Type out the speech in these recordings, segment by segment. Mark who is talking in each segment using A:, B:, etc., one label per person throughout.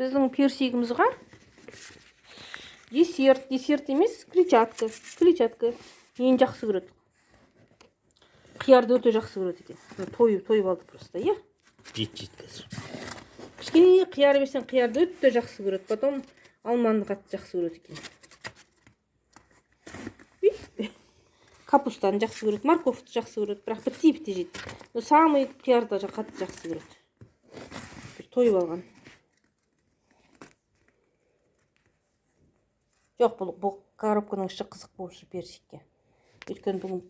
A: біздің персигімізға десерт емес, клетчатка ең жақсы көреді. Қиярды өте жақсы көреді екен. Тойып алды просто, иә?
B: Жет қазір.
A: Кішкене қияр берсең, қиярды өте жақсы көреді. Потом алманы қатты жақсы көреді екен. Капустаны жақсы көреді, морковты жақсы көреді, бірақ бітті жейді. Самый қиярды қатты жақсы көреді. Тойып алған. Жоқ, бұл коробканың іші қызық болып жүр персикке. Өйткені бүгін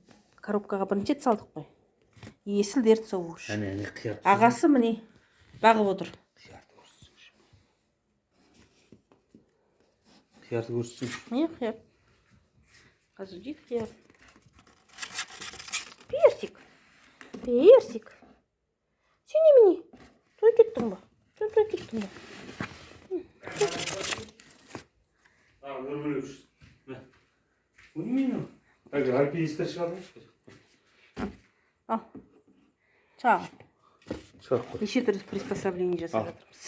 A: коробкаға бірінші рет салдық қой. Есіл дерт сол болып жүр. Ағасы міне бағып отыр.
B: Қиярды көрсің.
A: Не қияр? Қазір жейді қияр. Персик. Сен немене? Той кеттің ба? Той кеттің ба?
B: Нормально жүрсің. Bu немене? Так, альпинистер шығады.
A: Ал. Чағын.
B: Шығып қой.
A: Неше түрлі приспособление жасап жатырмыз.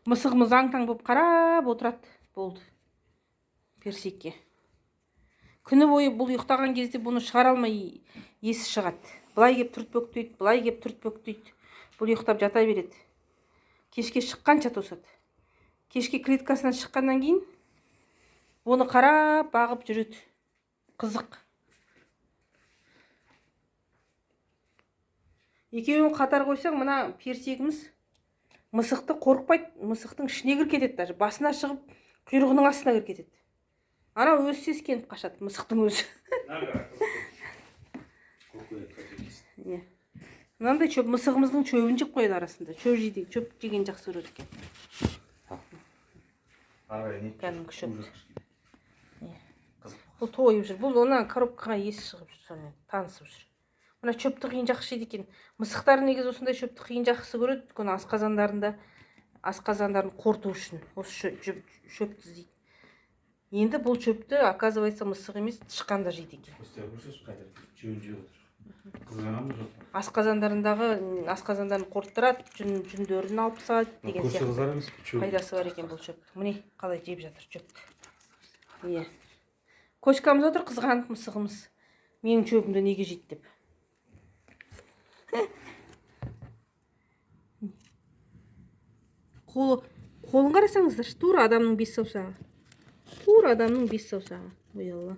A: Мысығымыз аң-таң болып қарап отырады. Болды. Персикке. Күні бойы бұл ұйықтаған кезде бұны шығара алмай есі шығады. Былай кеп түртпөктейді, былай кеп түртпөктейді. Бұл ұйықтап жата береді. Кешке шыққанша тосады. Кешке клеткасынан шыққаннан кейін оны қарап бағып жүреді. Қызық. Екеуін қатар қойсаң, мына персигіміз мысықты қорықпайды, мысықтың ішіне кіріп кетеді даже. Басына шығып, құйрығының астына кіріп кетеді. Ана өзі сескеніп қашады, мысықтың өзі. Мынандай шөп, мысығымыздың шөбін жеп қойды арасында. Шөп жеген жақсы көреді екен. Кәдімгі шөп. Бұл тойып жүр. Бұл ona коробкаға есі шығып жүр, сонымен танысып жүр. Мына шөпті қиын жақсы жейді екен. Мысықтар негізі осындай шөпті қиын жақсы көреді. Өйткені асқазандарын қорыту үшін осы шөпті іздейді. Енді бұл шөпті, оказывается, мысық емес, тышқан да жейді екен. Асқазандарын қорыттырады, жүндерін алып тастайды деген сияқты пайдасы бар екен бұл шөптің. Міне қалай жеп жатыр шөпті. Кошкамыз отыр, қызғанып мысығымыз. Менің шөпімді неге жейді деп. Қолын қарасаңыздар, тура адамның бес саусағы. Ой Алла.